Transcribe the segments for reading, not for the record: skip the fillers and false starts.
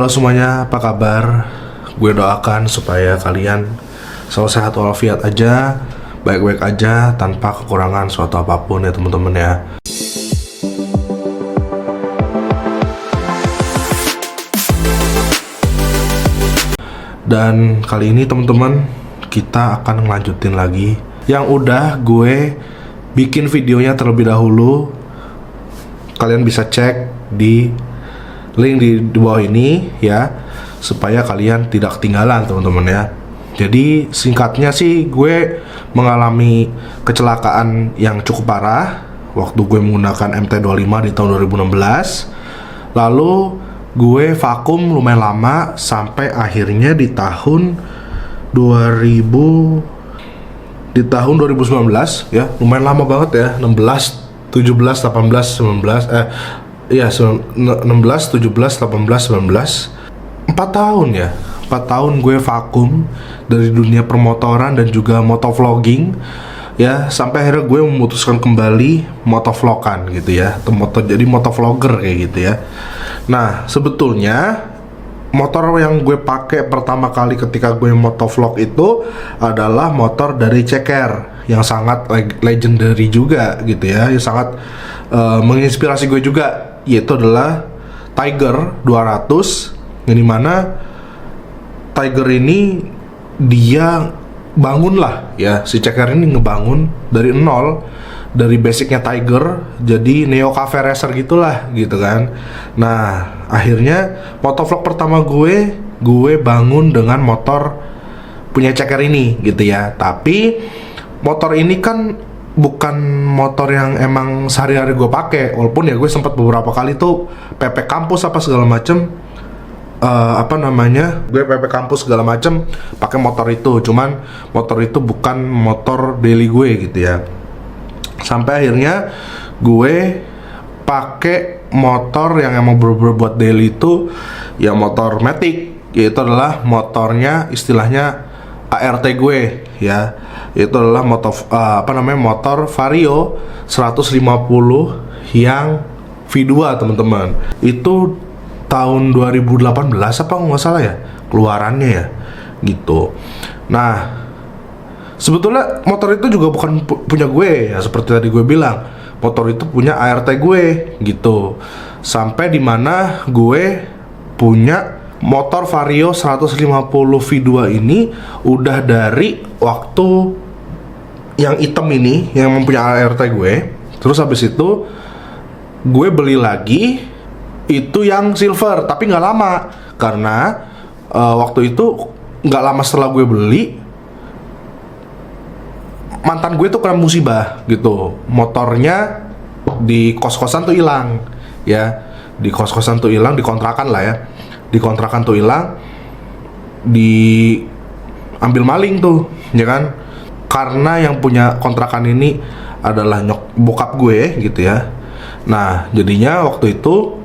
Halo semuanya, apa kabar? Gue doakan supaya kalian selalu sehat walafiat aja, baik-baik aja, tanpa kekurangan suatu apapun ya teman-teman ya. Dan kali ini teman-teman, kita akan ngelanjutin lagi yang udah gue bikin videonya terlebih dahulu. Kalian bisa cek di link di bawah ini ya, supaya kalian tidak ketinggalan teman-teman ya. Jadi singkatnya sih, gue mengalami kecelakaan yang cukup parah waktu gue menggunakan MT-25 di tahun 2016. Lalu gue vakum lumayan lama sampai akhirnya di tahun 2019 ya, lumayan lama banget ya, 16, 17, 18, 19 16, 17, 18, 19 4 tahun ya, 4 tahun gue vakum dari dunia permotoran dan juga motovlogging ya, sampai akhirnya gue memutuskan kembali motovlogkan gitu ya, jadi motovlogger kayak gitu ya. Nah, sebetulnya motor yang gue pakai pertama kali ketika gue motovlog itu adalah motor dari Ceker yang sangat legendary juga gitu ya, yang sangat menginspirasi gue juga, yaitu adalah Tiger 200, yang dimana Tiger ini dia bangun lah ya, si Ceker ini ngebangun dari nol, dari basicnya Tiger jadi Neo Cafe Racer gitulah gitu kan. Nah, akhirnya motovlog pertama gue bangun dengan motor punya Ceker ini gitu ya. Tapi motor ini kan bukan motor yang emang sehari-hari gue pakai, walaupun ya gue sempat beberapa kali tuh PP kampus apa segala macem, gue PP kampus segala macem pakai motor itu. Cuman motor itu bukan motor daily gue gitu ya. Sampai akhirnya gue pakai motor yang emang bener-bener buat daily itu ya, motor Matic, yaitu adalah motornya istilahnya ART gue ya, itu adalah motor Vario 150 yang V2 teman-teman. Itu tahun 2018 apa nggak salah ya keluarannya ya gitu. Nah, sebetulnya motor itu juga bukan punya gue ya, seperti tadi gue bilang, motor itu punya ART gue gitu. Sampai dimana gue punya motor Vario 150 V2 ini udah dari waktu yang hitam ini, yang mempunyai ART gue. Terus habis itu gue beli lagi itu yang silver, tapi nggak lama, karena waktu itu nggak lama setelah gue beli, mantan gue tuh kena musibah gitu. Motornya di kos-kosan tuh hilang ya, di kos-kosan tuh hilang, dikontrakan lah ya, dikontrakan tuh hilang, diambil maling tuh ya kan. Karena yang punya kontrakan ini adalah bokap gue gitu ya. Nah, jadinya waktu itu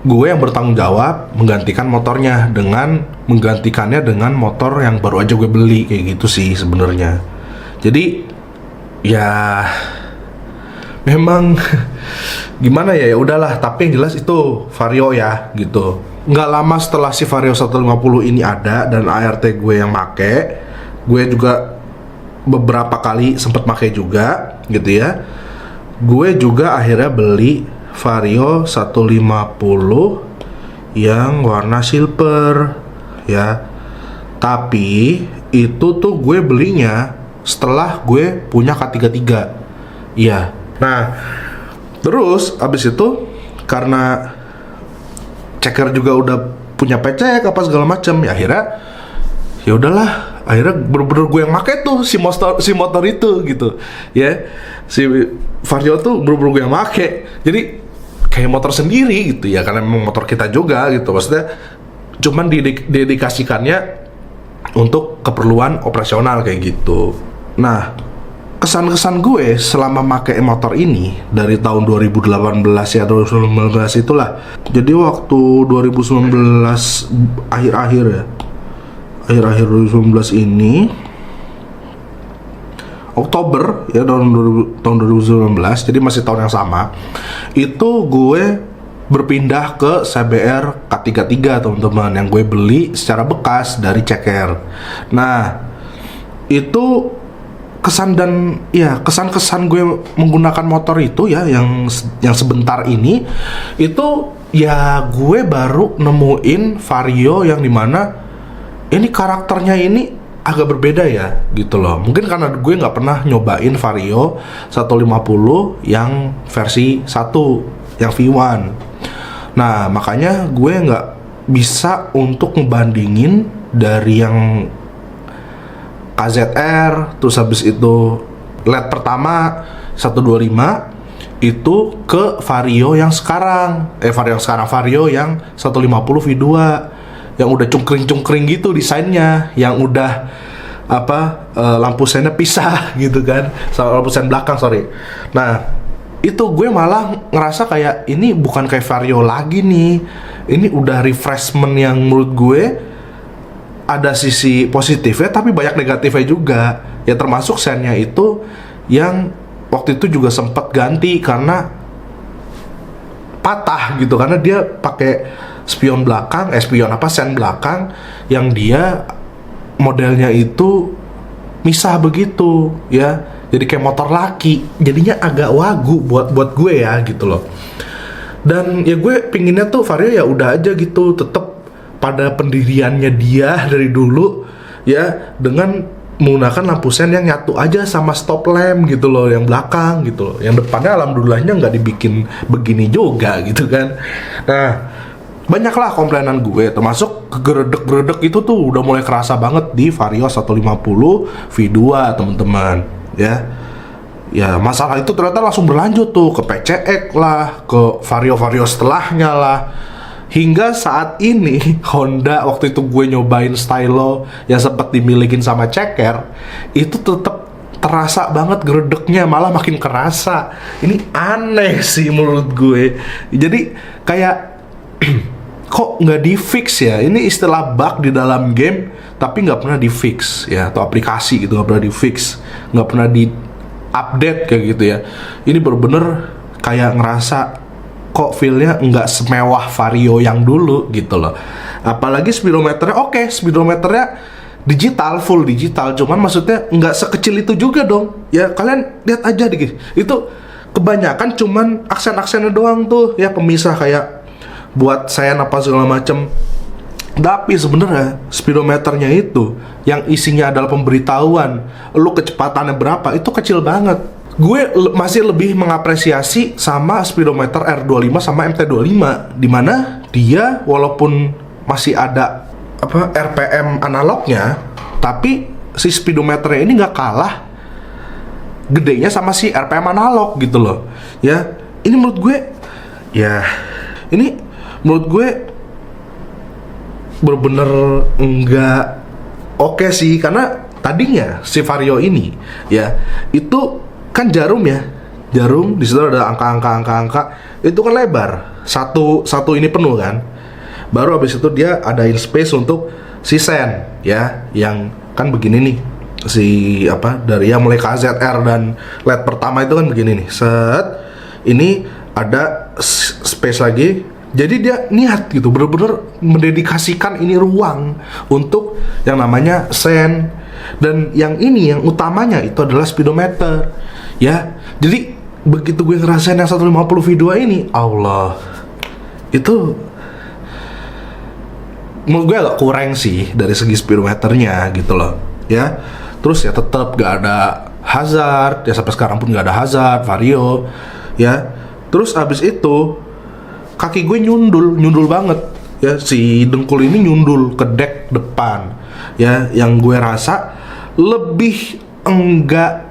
gue yang bertanggung jawab menggantikannya dengan motor yang baru aja gue beli kayak gitu sih sebenarnya. Jadi ya memang gimana ya, udahlah. Tapi yang jelas itu Vario ya gitu. Nggak lama setelah si Vario 150 ini ada dan ART gue yang make, gue juga beberapa kali sempat make juga gitu ya. Gue juga akhirnya beli Vario 150 yang warna silver ya. Tapi itu tuh gue belinya setelah gue punya K33 iya. Nah, terus abis itu karena Ceker juga udah punya PC apa segala macam ya, akhirnya ya udahlah, akhirnya bener-bener gue yang make tuh si motor itu gitu ya. Si Vario tuh bener-bener gue yang make, jadi kayak motor sendiri gitu ya, karena memang motor kita juga gitu. Maksudnya cuman dedikasikannya untuk keperluan operasional kayak gitu. Nah, kesan-kesan gue selama pakai motor ini dari tahun 2018 ya, 2019 itulah. Jadi waktu 2019 akhir-akhir 2019 ini, Oktober ya, tahun 2019, jadi masih tahun yang sama, itu gue berpindah ke CBR K33 teman-teman, yang gue beli secara bekas dari ceker. Nah, itu kesan-kesan gue menggunakan motor itu ya, yang sebentar ini itu ya, gue baru nemuin Vario yang dimana ini karakternya ini agak berbeda ya gitu loh. Mungkin karena gue nggak pernah nyobain Vario 150 yang versi 1 yang V1. Nah, makanya gue nggak bisa untuk ngebandingin dari yang KZR, terus habis itu LED pertama 125 itu ke Vario yang sekarang. Vario yang 150 V2 yang udah cungkring-cungkring gitu desainnya, yang udah lampu sennya pisah gitu kan, sama lampu sen belakang, sorry. Nah, itu gue malah ngerasa kayak ini bukan kayak Vario lagi nih. Ini udah refreshment yang menurut gue ada sisi positifnya tapi banyak negatifnya juga. Ya termasuk sennya itu yang waktu itu juga sempat ganti karena patah gitu, karena dia pakai sen belakang yang dia modelnya itu misah begitu ya. Jadi kayak motor laki, jadinya agak wagu buat gue ya gitu loh. Dan ya gue pinginnya tuh Vario ya udah aja gitu, tetap pada pendiriannya dia dari dulu ya, dengan menggunakan lampu sen yang nyatu aja sama stop lamp gitu loh, yang belakang gitu loh. Yang depannya alhamdulillahnya nggak dibikin begini juga gitu kan. Nah, banyaklah komplainan gue, termasuk geredek-geredek itu tuh udah mulai kerasa banget di Vario 150 V2 teman-teman. Ya masalah itu ternyata langsung berlanjut tuh ke PCX lah, ke Vario setelahnya lah, hingga saat ini Honda waktu itu gue nyobain stylo yang sempat dimilikin sama ceker, itu tetap terasa banget geredeknya, malah makin kerasa. Ini aneh sih menurut gue. Jadi kayak kok nggak di fix ya? Ini istilah bug di dalam game tapi nggak pernah di fix ya, atau aplikasi gitu nggak pernah di fix, nggak pernah di update kayak gitu ya. Ini bener-bener kayak ngerasa kok feelnya nggak semewah Vario yang dulu gitu loh. Apalagi speedometernya, oke, speedometernya digital, full digital, cuman maksudnya nggak sekecil itu juga dong ya. Kalian lihat aja dikit, itu kebanyakan cuman aksen-aksennya doang tuh ya, pemisah kayak buat sen apa segala macem. Tapi sebenarnya speedometernya itu yang isinya adalah pemberitahuan lu kecepatannya berapa, itu kecil banget. Gue masih lebih mengapresiasi sama speedometer R25 sama MT25, dimana dia walaupun masih ada RPM analognya, tapi si speedometernya ini nggak kalah gedenya sama si RPM analog gitu loh ya. Ini menurut gue ya, ini menurut gue bener-bener nggak oke sih, karena tadinya si Vario ini ya itu kan jarum ya, jarum di situ ada angka itu kan lebar satu ini penuh kan, baru habis itu dia adain space untuk si sen ya, yang kan begini nih si dari yang mulai KZR dan LED pertama itu kan begini nih, set ini ada space lagi. Jadi dia niat gitu, bener-bener mendedikasikan ini ruang untuk yang namanya sen. Dan yang ini, yang utamanya itu adalah speedometer ya. Jadi begitu gue ngerasain yang 150 V2 ini, Allah, itu menurut gue agak kurang sih dari segi speedometernya gitu loh ya. Terus ya tetap gak ada hazard ya, sampai sekarang pun gak ada hazard Vario ya. Terus abis itu kaki gue nyundul banget ya, si dengkul ini nyundul ke dek depan ya, yang gue rasa lebih enggak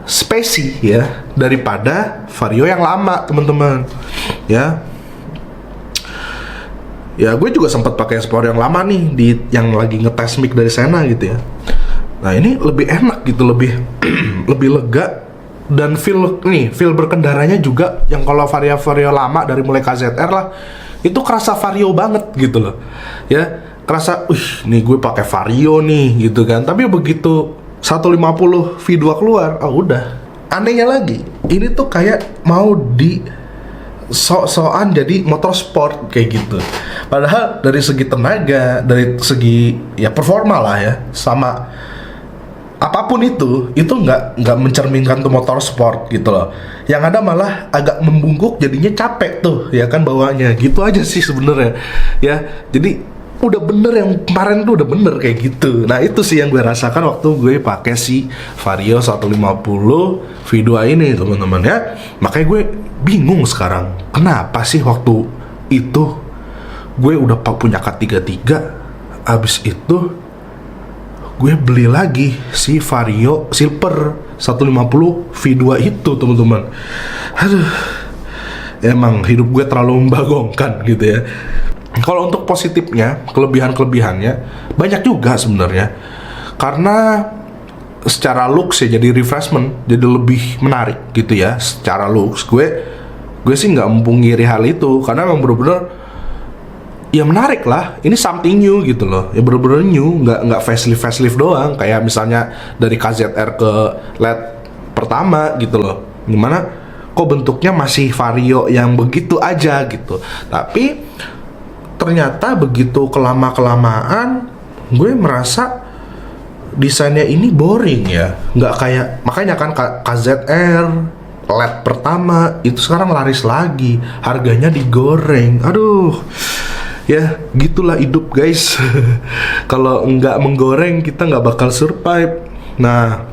spesi ya daripada Vario yang lama teman-teman ya. Ya gue juga sempat pakai Sport yang lama nih, di yang lagi ngetes mic dari Sena gitu ya. Nah ini lebih enak gitu, lebih lebih lega. Dan feel berkendaranya juga yang kalau Vario lama dari mulai KZR lah, itu kerasa Vario banget gitu loh ya, kerasa nih gue pakai Vario nih gitu kan. Tapi begitu 150 V2 keluar, udah anehnya lagi, ini tuh kayak mau di sok-sokan jadi motor sport kayak gitu. Padahal dari segi tenaga, dari segi ya performa lah ya, sama apapun itu nggak mencerminkan tuh motor sport gitu loh. Yang ada malah agak membungkuk, jadinya capek tuh ya kan bawanya. Gitu aja sih sebenarnya ya. Jadi udah bener yang kemarin tuh udah bener kayak gitu. Nah itu sih yang gue rasakan waktu gue pakai si Vario 150 V2 ini teman-teman ya. Makanya gue bingung sekarang, kenapa sih waktu itu gue udah punya K33, abis itu gue beli lagi si Vario Silver 150 V2 itu teman-teman. Aduh, emang hidup gue terlalu membagongkan gitu ya. Kalau untuk positifnya, kelebihannya banyak juga sebenarnya. Karena secara looks ya, jadi refreshment, jadi lebih menarik gitu ya. Secara looks gue sih nggak mempungkiri hal itu, karena memang bener-bener ya menarik lah. Ini something new gitu loh, ya bener-bener new, nggak facelift doang kayak misalnya dari KZR ke LED pertama gitu loh. Gimana kok bentuknya masih Vario yang begitu aja gitu. Tapi ternyata begitu kelamaan gue merasa desainnya ini boring ya, nggak kayak, makanya kan KZR LED pertama itu sekarang laris lagi, harganya digoreng. Aduh, ya gitulah hidup guys. Kalau nggak menggoreng kita nggak bakal survive. Nah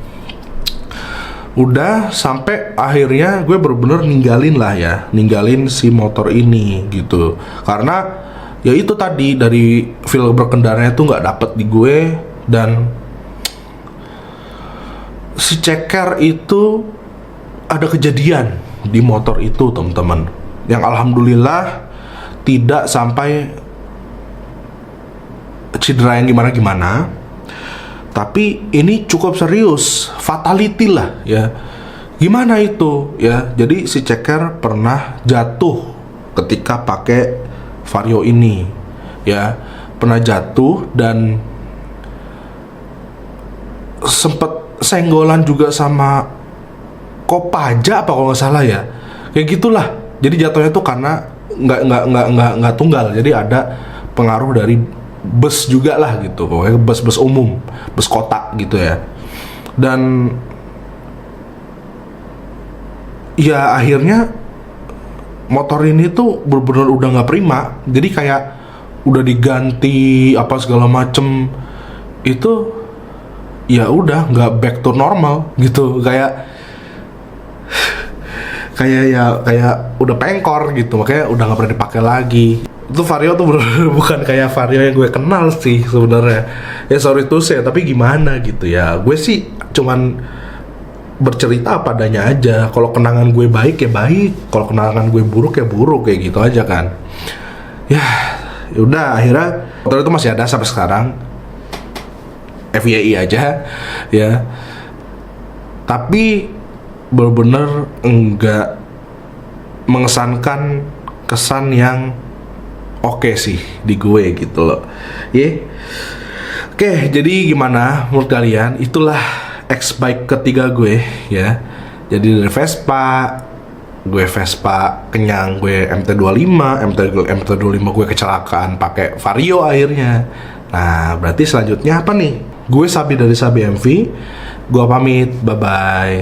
udah sampai akhirnya gue bener-bener ninggalin si motor ini gitu, karena ya itu tadi, dari feel berkendaranya tuh nggak dapet di gue. Dan si ceker itu ada kejadian di motor itu teman-teman, yang alhamdulillah tidak sampai cedera yang gimana-gimana, tapi ini cukup serius, fatality lah ya. Gimana itu ya? Jadi si ceker pernah jatuh ketika pakai Vario ini ya, pernah jatuh dan sempet senggolan juga sama Kopaja apa kalau nggak salah ya, kayak gitulah. Jadi jatuhnya tuh karena nggak tunggal, jadi ada pengaruh dari bus juga lah gitu, pokoknya bus umum, bus kota gitu ya. Dan ya akhirnya motor ini tuh bener-bener udah nggak prima, jadi kayak udah diganti apa segala macem, itu ya udah nggak back to normal gitu, kayak udah pengkor gitu, makanya udah nggak pernah dipakai lagi. Itu Vario tuh bener-bener bukan kayak Vario yang gue kenal sih sebenarnya. Ya sorry to say, tapi gimana gitu ya, gue sih cuman bercerita apa adanya aja. Kalau kenangan gue baik ya baik, kalau kenangan gue buruk ya buruk, kayak gitu aja kan. Ya udah, akhirnya motor itu masih ada sampai sekarang, FYI aja ya. Tapi bener-bener enggak mengesankan kesan yang oke sih di gue gitu loh. Oke, jadi gimana menurut kalian? Itulah X-Bike ketiga gue ya. Jadi dari Vespa kenyang, gue MT25 gue kecelakaan pakai Vario akhirnya. Nah berarti selanjutnya apa nih? Gue Sabi dari Sabi MV, gue pamit, bye bye.